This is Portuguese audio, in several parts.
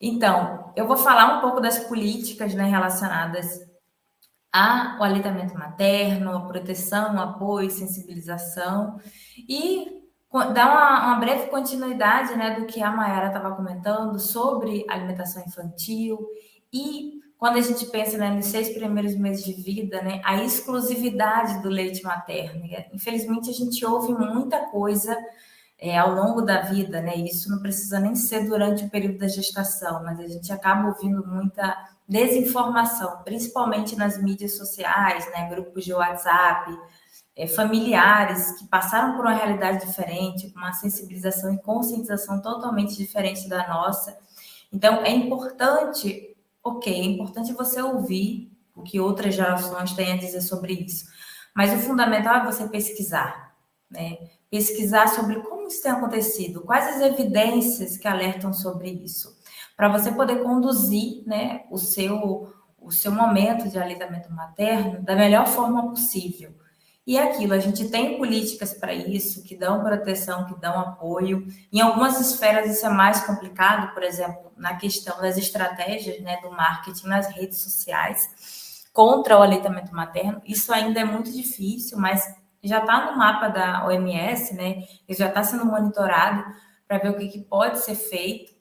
Então, eu vou falar um pouco das políticas, né, relacionadas ao aleitamento materno, a proteção, apoio, sensibilização e dar uma breve continuidade, né, do que a Mayara estava comentando sobre alimentação infantil e quando a gente pensa, né, nos 6 primeiros meses de vida, né, a exclusividade do leite materno. Infelizmente, a gente ouve muita coisa ao longo da vida, né? Isso não precisa nem ser durante o período da gestação, mas a gente acaba ouvindo muita desinformação, principalmente nas mídias sociais, né? Grupos de WhatsApp, familiares que passaram por uma realidade diferente, com uma sensibilização e conscientização totalmente diferente da nossa. Então, é importante, é importante você ouvir o que outras gerações têm a dizer sobre isso, mas o fundamental é você pesquisar, né? Pesquisar sobre como isso tem acontecido, quais as evidências que alertam sobre isso, para você poder conduzir, né, o seu momento de aleitamento materno da melhor forma possível. E é aquilo, a gente tem políticas para isso, que dão proteção, que dão apoio. Em algumas esferas isso é mais complicado, por exemplo, na questão das estratégias, né, do marketing nas redes sociais contra o aleitamento materno. Isso ainda é muito difícil, mas já está no mapa da OMS, né? Isso já está sendo monitorado para ver o que pode ser feito.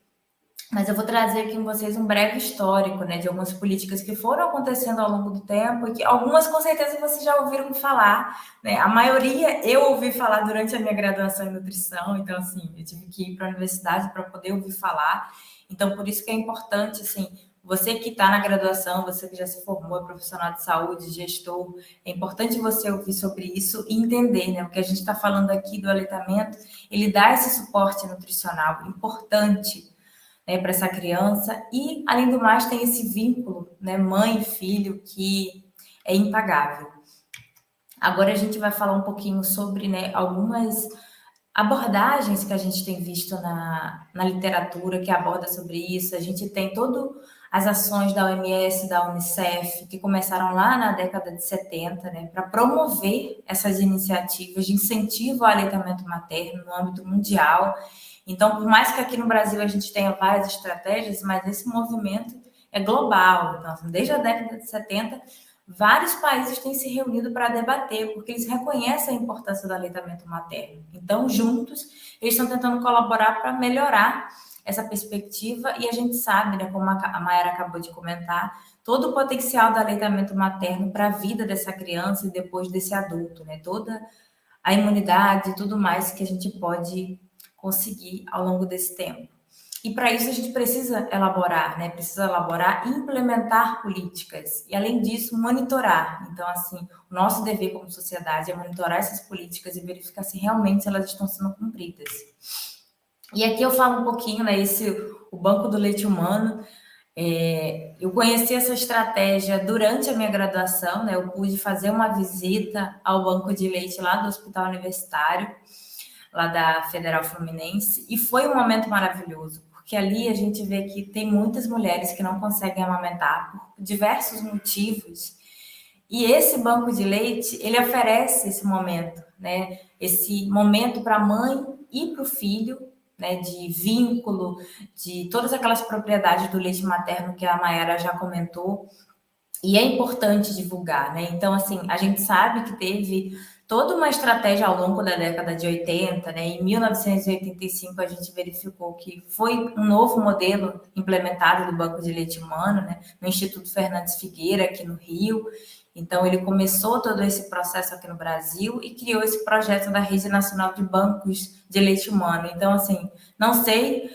Mas eu vou trazer aqui com vocês um breve histórico, né, de algumas políticas que foram acontecendo ao longo do tempo e que algumas com certeza vocês já ouviram falar, né? A maioria eu ouvi falar durante a minha graduação em nutrição, então assim, eu tive que ir para a universidade para poder ouvir falar. Então por isso que é importante assim, você que está na graduação, você que já se formou, é profissional de saúde, gestor, é importante você ouvir sobre isso e entender, né? O que a gente está falando aqui do aleitamento, ele dá esse suporte nutricional importante, né, para essa criança e, além do mais, tem esse vínculo, né, mãe e filho, que é impagável. Agora a gente vai falar um pouquinho sobre, né, algumas abordagens que a gente tem visto na literatura que aborda sobre isso. A gente tem todas as ações da OMS, da Unicef, que começaram lá na década de 70, né, para promover essas iniciativas de incentivo ao aleitamento materno no âmbito mundial. Então, por mais que aqui no Brasil a gente tenha várias estratégias, mas esse movimento é global. Então, assim, desde a década de 70, vários países têm se reunido para debater, porque eles reconhecem a importância do aleitamento materno. Então, juntos, eles estão tentando colaborar para melhorar essa perspectiva e a gente sabe, né, como a Mayara acabou de comentar, todo o potencial do aleitamento materno para a vida dessa criança e depois desse adulto, né? Toda a imunidade e tudo mais que a gente pode conseguir ao longo desse tempo. E para isso a gente precisa elaborar, né? Precisa elaborar e implementar políticas. E além disso, monitorar. Então, assim, o nosso dever como sociedade é monitorar essas políticas e verificar se realmente elas estão sendo cumpridas. E aqui eu falo um pouquinho, né? O Banco do Leite Humano. Eu conheci essa estratégia durante a minha graduação, né? Eu pude fazer uma visita ao banco de leite lá do Hospital Universitário, lá da Federal Fluminense, e foi um momento maravilhoso, porque ali a gente vê que tem muitas mulheres que não conseguem amamentar por diversos motivos, e esse banco de leite, ele oferece esse momento, né? Esse momento para a mãe e para o filho, né? De vínculo, de todas aquelas propriedades do leite materno que a Mayara já comentou, e é importante divulgar, né? Então, assim, a gente sabe que teve toda uma estratégia ao longo da década de 80, né? Em 1985, a gente verificou que foi um novo modelo implementado do Banco de Leite Humano, né? No Instituto Fernandes Figueira, aqui no Rio. Então, ele começou todo esse processo aqui no Brasil e criou esse projeto da Rede Nacional de Bancos de Leite Humano. Então, assim, não sei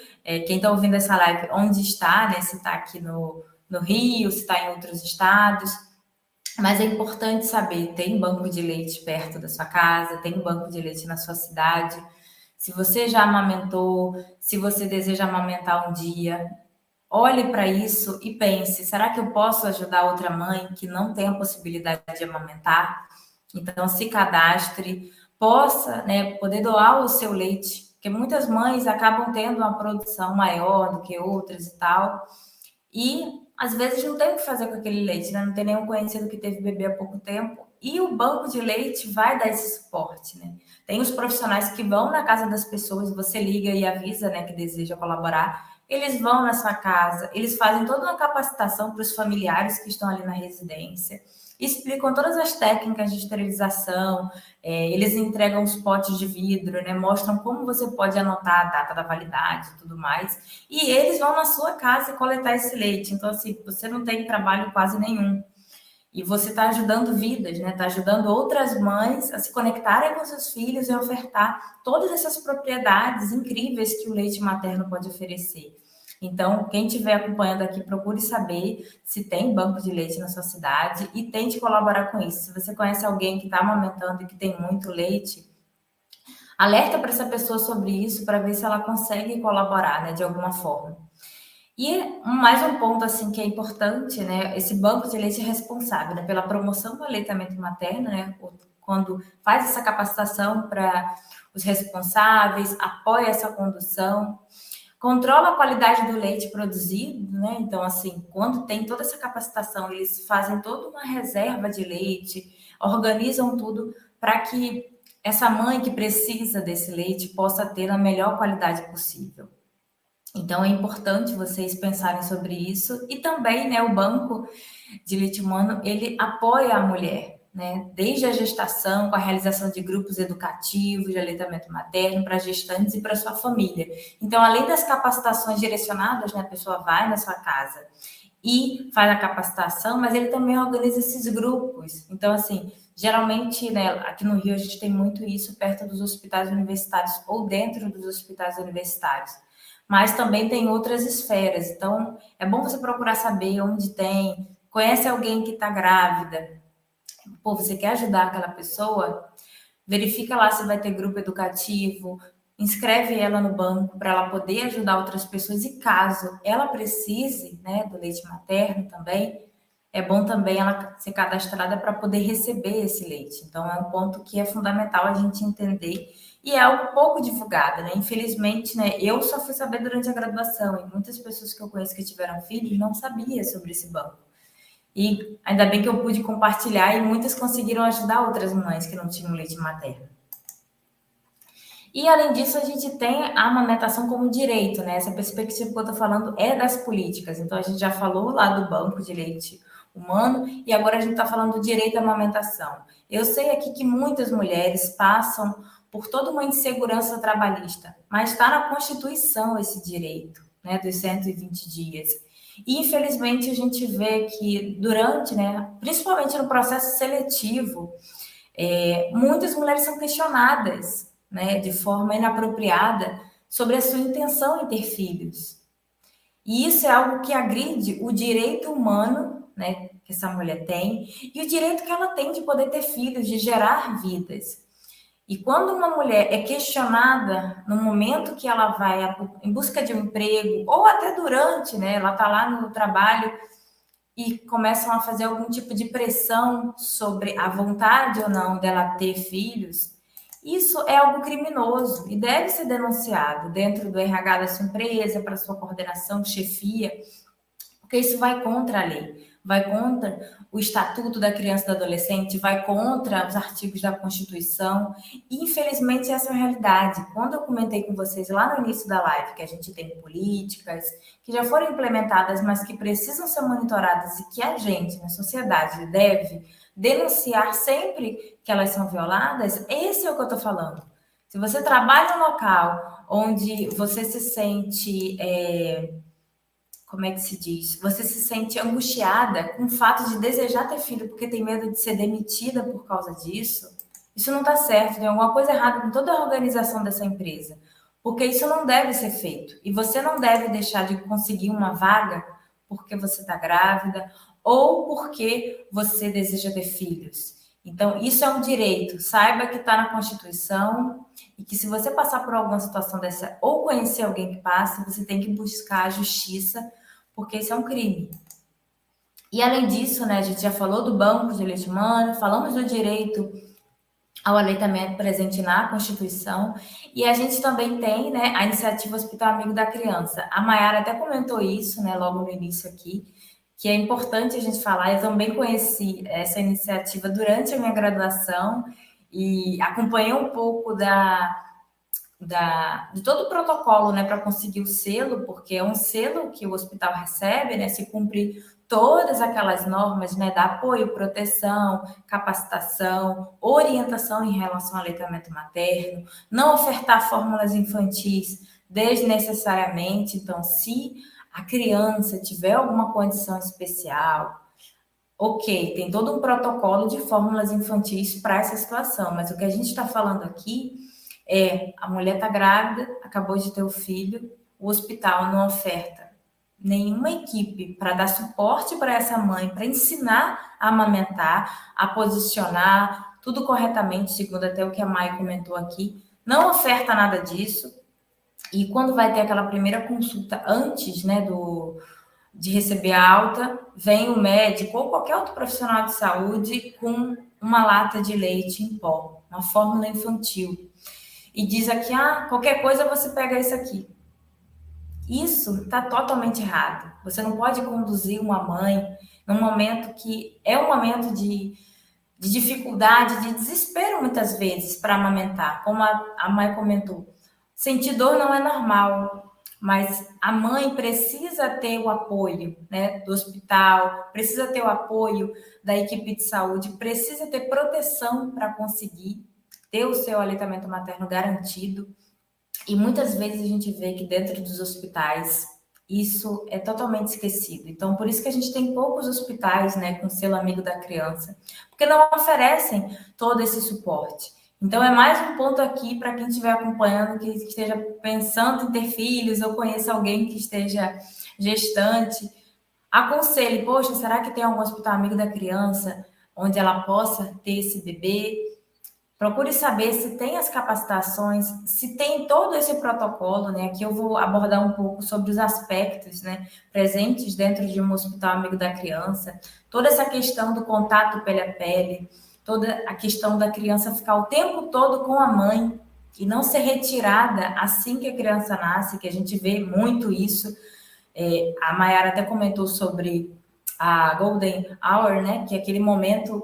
quem está ouvindo essa live onde está, né? Se está aqui no Rio, se está em outros estados, mas é importante saber, tem banco de leite perto da sua casa, tem banco de leite na sua cidade. Se você já amamentou, se você deseja amamentar um dia, olhe para isso e pense, será que eu posso ajudar outra mãe que não tem a possibilidade de amamentar? Então, se cadastre, possa, né, poder doar o seu leite, porque muitas mães acabam tendo uma produção maior do que outras e tal, e às vezes não tem o que fazer com aquele leite, né? Não tem nenhum conhecido que teve bebê há pouco tempo. E o banco de leite vai dar esse suporte, né? Tem os profissionais que vão na casa das pessoas, você liga e avisa, né, que deseja colaborar. eles vão na sua casa, eles fazem toda uma capacitação para os familiares que estão ali na residência, explicam todas as técnicas de esterilização, eles entregam os potes de vidro, né, mostram como você pode anotar a data da validade e tudo mais, e eles vão na sua casa coletar esse leite. Então, assim, você não tem trabalho quase nenhum. E você está ajudando vidas, né? Está ajudando outras mães a se conectarem com seus filhos e ofertar todas essas propriedades incríveis que o leite materno pode oferecer. Então, quem estiver acompanhando aqui, procure saber se tem banco de leite na sua cidade e tente colaborar com isso. Se você conhece alguém que está amamentando e que tem muito leite, alerta para essa pessoa sobre isso para ver se ela consegue colaborar, né, de alguma forma. E mais um ponto assim que é importante, né? Esse banco de leite é responsável, né, pela promoção do aleitamento materno, né? Quando faz essa capacitação para os responsáveis, apoia essa condução, controla a qualidade do leite produzido, né? Então, assim, quando tem toda essa capacitação, eles fazem toda uma reserva de leite, organizam tudo para que essa mãe que precisa desse leite possa ter a melhor qualidade possível. Então, é importante vocês pensarem sobre isso. E também, né, o Banco de Leite Humano, ele apoia a mulher, né, desde a gestação, com a realização de grupos educativos de aleitamento materno para gestantes e para sua família. Então, além das capacitações direcionadas, né, a pessoa vai na sua casa e faz a capacitação, mas ele também organiza esses grupos. Então, assim, geralmente, né, aqui no Rio a gente tem muito isso perto dos hospitais universitários ou dentro dos hospitais universitários. Mas também tem outras esferas. Então, é bom você procurar saber onde tem. Conhece alguém que está grávida? Pô, você quer ajudar aquela pessoa? Verifica lá se vai ter grupo educativo, inscreve ela no banco para ela poder ajudar outras pessoas. E caso ela precise, né, do leite materno também, é bom também ela ser cadastrada para poder receber esse leite. Então, é um ponto que é fundamental a gente entender e é algo pouco divulgado, né? Infelizmente, né, eu só fui saber durante a graduação e muitas pessoas que eu conheço que tiveram filhos não sabiam sobre esse banco. E ainda bem que eu pude compartilhar e muitas conseguiram ajudar outras mães que não tinham leite materno. E além disso, a gente tem a amamentação como direito, né? Essa perspectiva que eu estou falando é das políticas. Então, a gente já falou lá do banco de leite humano e agora a gente está falando do direito à amamentação. Eu sei aqui que muitas mulheres passam por toda uma insegurança trabalhista, mas está na Constituição esse direito, né, dos 120 dias. E, infelizmente, a gente vê que durante, né, principalmente no processo seletivo, muitas mulheres são questionadas, né, de forma inapropriada sobre a sua intenção em ter filhos. E isso é algo que agride o direito humano, né, que essa mulher tem, e o direito que ela tem de poder ter filhos, de gerar vidas. E quando uma mulher é questionada no momento que ela vai em busca de um emprego, ou até durante, né, ela está lá no trabalho e começam a fazer algum tipo de pressão sobre a vontade ou não dela ter filhos, isso é algo criminoso e deve ser denunciado dentro do RH da sua empresa, para sua coordenação, chefia, porque isso vai contra a lei, vai contra o Estatuto da Criança e do Adolescente, vai contra os artigos da Constituição. E, infelizmente, essa é a realidade. Quando eu comentei com vocês lá no início da live que a gente tem políticas que já foram implementadas, mas que precisam ser monitoradas e que a gente, na sociedade, deve denunciar sempre que elas são violadas, esse é o que eu estou falando. Se você trabalha em um local onde você se sente como é que se diz? Você se sente angustiada com o fato de desejar ter filho porque tem medo de ser demitida por causa disso. Isso não está certo, tem alguma coisa errada com toda a organização dessa empresa. Porque isso não deve ser feito. E você não deve deixar de conseguir uma vaga porque você está grávida ou porque você deseja ter filhos. Então, isso é um direito. Saiba que está na Constituição e que se você passar por alguma situação dessa ou conhecer alguém que passe, você tem que buscar a justiça porque isso é um crime. E além disso, né, a gente já falou do banco de leite humano, falamos do direito ao aleitamento presente na Constituição, e a gente também tem, né, a iniciativa Hospital Amigo da Criança. A Mayara até comentou isso, né, logo no início aqui, que é importante a gente falar. Eu também conheci essa iniciativa durante a minha graduação e acompanhei um pouco de todo o protocolo, né, para conseguir o selo, porque é um selo que o hospital recebe, né, se cumprir todas aquelas normas, né, da apoio, proteção, capacitação, orientação em relação ao aleitamento materno, não ofertar fórmulas infantis desnecessariamente. Então, se a criança tiver alguma condição especial, ok, tem todo um protocolo de fórmulas infantis para essa situação, mas o que a gente está falando aqui é a mulher está grávida, acabou de ter o filho, o hospital não oferta nenhuma equipe para dar suporte para essa mãe, para ensinar a amamentar, a posicionar tudo corretamente, segundo até o que a Mai comentou aqui, não oferta nada disso. E quando vai ter aquela primeira consulta antes, né, de receber a alta, vem o médico ou qualquer outro profissional de saúde com uma lata de leite em pó, uma fórmula infantil. E diz aqui, qualquer coisa você pega isso aqui. Isso está totalmente errado. Você não pode conduzir uma mãe num momento que é um momento de dificuldade, de desespero muitas vezes para amamentar. Como a mãe comentou, sentir dor não é normal, mas a mãe precisa ter o apoio, né, do hospital, precisa ter o apoio da equipe de saúde, precisa ter proteção para conseguir ter o seu aleitamento materno garantido. E muitas vezes a gente vê que dentro dos hospitais isso é totalmente esquecido. Então, por isso que a gente tem poucos hospitais, né, com selo amigo da criança, porque não oferecem todo esse suporte. Então, é mais um ponto aqui para quem estiver acompanhando, que esteja pensando em ter filhos ou conheça alguém que esteja gestante. Aconselhe, poxa, será que tem algum hospital amigo da criança onde ela possa ter esse bebê? Procure saber se tem as capacitações, se tem todo esse protocolo, né? Aqui eu vou abordar um pouco sobre os aspectos, né, presentes dentro de um hospital amigo da criança, toda essa questão do contato pele a pele, toda a questão da criança ficar o tempo todo com a mãe e não ser retirada assim que a criança nasce, que a gente vê muito isso. A Mayara até comentou sobre a Golden Hour, né? Que é aquele momento,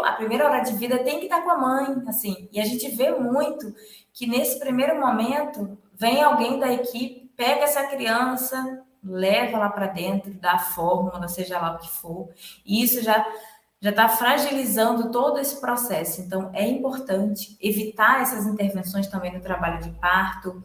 a primeira hora de vida tem que estar com a mãe, assim. E a gente vê muito que nesse primeiro momento vem alguém da equipe, pega essa criança, leva lá para dentro, dá a fórmula, seja lá o que for. E isso já está fragilizando todo esse processo. Então, é importante evitar essas intervenções também no trabalho de parto.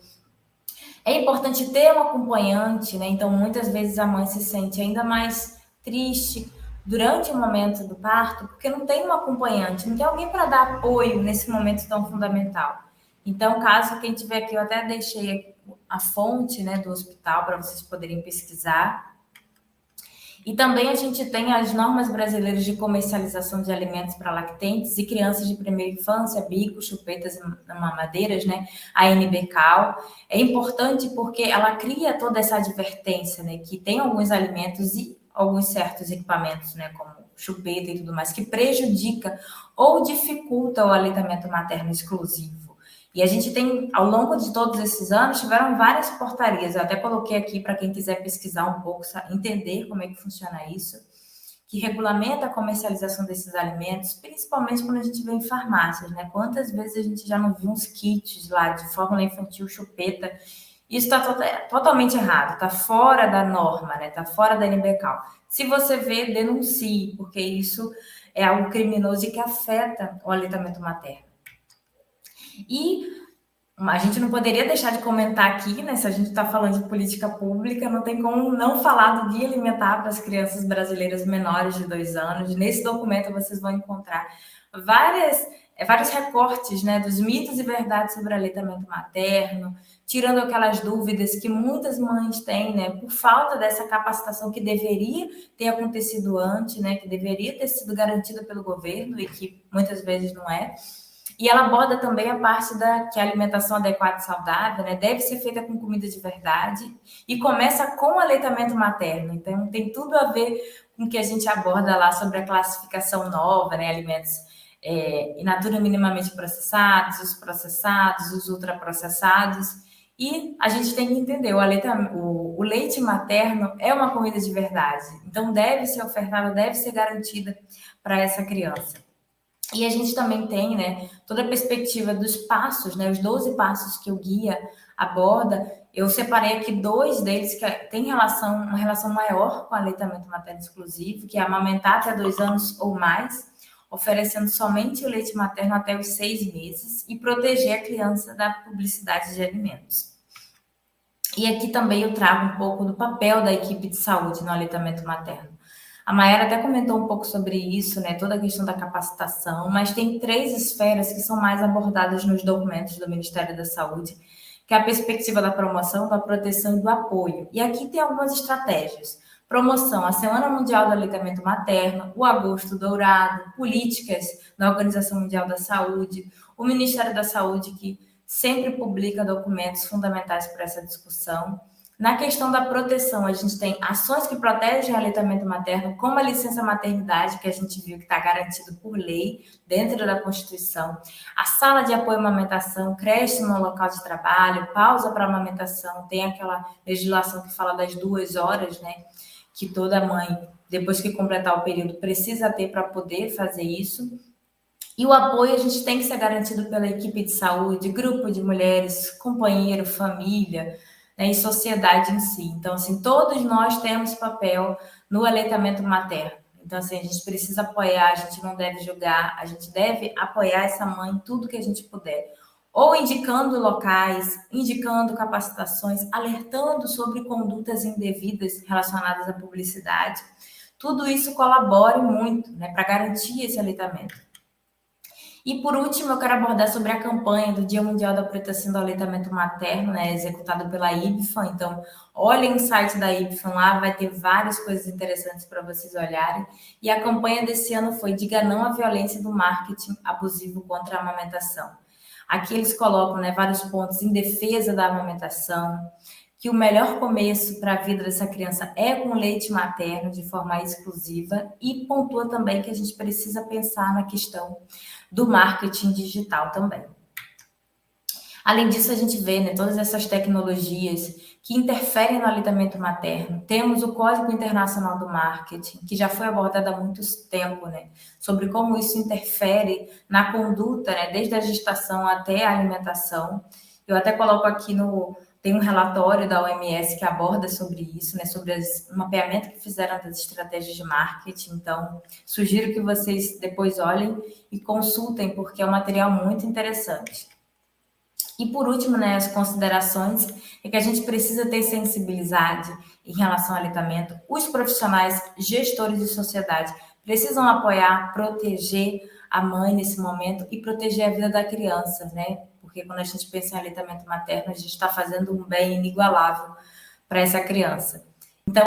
É importante ter um acompanhante, né? Então, muitas vezes a mãe se sente ainda mais triste durante o momento do parto, porque não tem um acompanhante, não tem alguém para dar apoio nesse momento tão fundamental. Então, caso quem tiver aqui, eu até deixei a fonte, né, do hospital para vocês poderem pesquisar. E também a gente tem as normas brasileiras de comercialização de alimentos para lactentes e crianças de primeira infância, bicos, chupetas e mamadeiras, né? A NBCAL. É importante porque ela cria toda essa advertência, né? Que tem alguns alimentos e alguns certos equipamentos, né? Como chupeta e tudo mais, que prejudica ou dificulta o aleitamento materno exclusivo. E a gente tem, ao longo de todos esses anos, tiveram várias portarias. Eu até coloquei aqui para quem quiser pesquisar um pouco, entender como é que funciona isso, que regulamenta a comercialização desses alimentos, principalmente quando a gente vê em farmácias, né? Quantas vezes a gente já não viu uns kits lá de fórmula infantil, chupeta? Isso está totalmente errado, está fora da norma, né? Está fora da NBCAL. Se você vê, denuncie, porque isso é algo criminoso e que afeta o aleitamento materno. E a gente não poderia deixar de comentar aqui, né? Se a gente está falando de política pública, não tem como não falar do Guia Alimentar para as Crianças Brasileiras Menores de 2 anos. Nesse documento vocês vão encontrar vários recortes, né, dos mitos e verdades sobre aleitamento materno, tirando aquelas dúvidas que muitas mães têm, né, por falta dessa capacitação que deveria ter acontecido antes, né, que deveria ter sido garantida pelo governo e que muitas vezes não é. E ela aborda também a parte que a alimentação adequada e saudável, né, deve ser feita com comida de verdade e começa com o aleitamento materno. Então, tem tudo a ver com o que a gente aborda lá sobre a classificação nova, né, alimentos in natura minimamente processados, os ultraprocessados. E a gente tem que entender, o leite materno é uma comida de verdade. Então, deve ser ofertada, deve ser garantida para essa criança. E a gente também tem, né, toda a perspectiva dos passos, né, os 12 passos que o guia aborda. Eu separei aqui 2 deles que têm uma relação maior com o aleitamento materno exclusivo, que é amamentar até 2 anos ou mais, oferecendo somente o leite materno até os 6 meses e proteger a criança da publicidade de alimentos. E aqui também eu trago um pouco do papel da equipe de saúde no aleitamento materno. A Mayara até comentou um pouco sobre isso, né? Toda a questão da capacitação, mas tem 3 esferas que são mais abordadas nos documentos do Ministério da Saúde, que é a perspectiva da promoção, da proteção e do apoio. E aqui tem algumas estratégias. Promoção, a Semana Mundial do Aleitamento Materno, o Agosto Dourado, políticas da Organização Mundial da Saúde, o Ministério da Saúde, que sempre publica documentos fundamentais para essa discussão. Na questão da proteção, a gente tem ações que protegem o aleitamento materno, como a licença maternidade, que a gente viu que está garantido por lei dentro da Constituição, a sala de apoio à amamentação, creche no local de trabalho, pausa para amamentação, tem aquela legislação que fala das 2 horas, né? Que toda mãe, depois que completar o período, precisa ter para poder fazer isso. E o apoio a gente tem que ser garantido pela equipe de saúde, grupo de mulheres, companheiro, família, né, e sociedade em si. Então, assim, todos nós temos papel no aleitamento materno. Então, assim, a gente precisa apoiar, a gente não deve julgar, a gente deve apoiar essa mãe em tudo que a gente puder. Ou indicando locais, indicando capacitações, alertando sobre condutas indevidas relacionadas à publicidade. Tudo isso colabora muito, né, para garantir esse aleitamento. E por último, eu quero abordar sobre a campanha do Dia Mundial da Proteção do Aleitamento Materno, né, executada pela IBFAM. Então, olhem o site da IBFAM lá, vai ter várias coisas interessantes para vocês olharem. E a campanha desse ano foi Diga Não à Violência do Marketing Abusivo contra a Amamentação. Aqui eles colocam, né, vários pontos em defesa da amamentação, que o melhor começo para a vida dessa criança é com leite materno de forma exclusiva, e pontua também que a gente precisa pensar na questão do marketing digital também. Além disso, a gente vê, né, todas essas tecnologias que interferem no aleitamento materno. Temos o Código Internacional do Marketing, que já foi abordado há muito tempo, né, sobre como isso interfere na conduta, né, desde a gestação até a alimentação. Eu até coloco aqui tem um relatório da OMS que aborda sobre isso, né, sobre o mapeamento que fizeram das estratégias de marketing. Então, sugiro que vocês depois olhem e consultem, porque é um material muito interessante. E por último, né, as considerações é que a gente precisa ter sensibilidade em relação ao aleitamento. Os profissionais, gestores de sociedade, precisam apoiar, proteger a mãe nesse momento e proteger a vida da criança, né? Porque quando a gente pensa em aleitamento materno, a gente está fazendo um bem inigualável para essa criança. Então,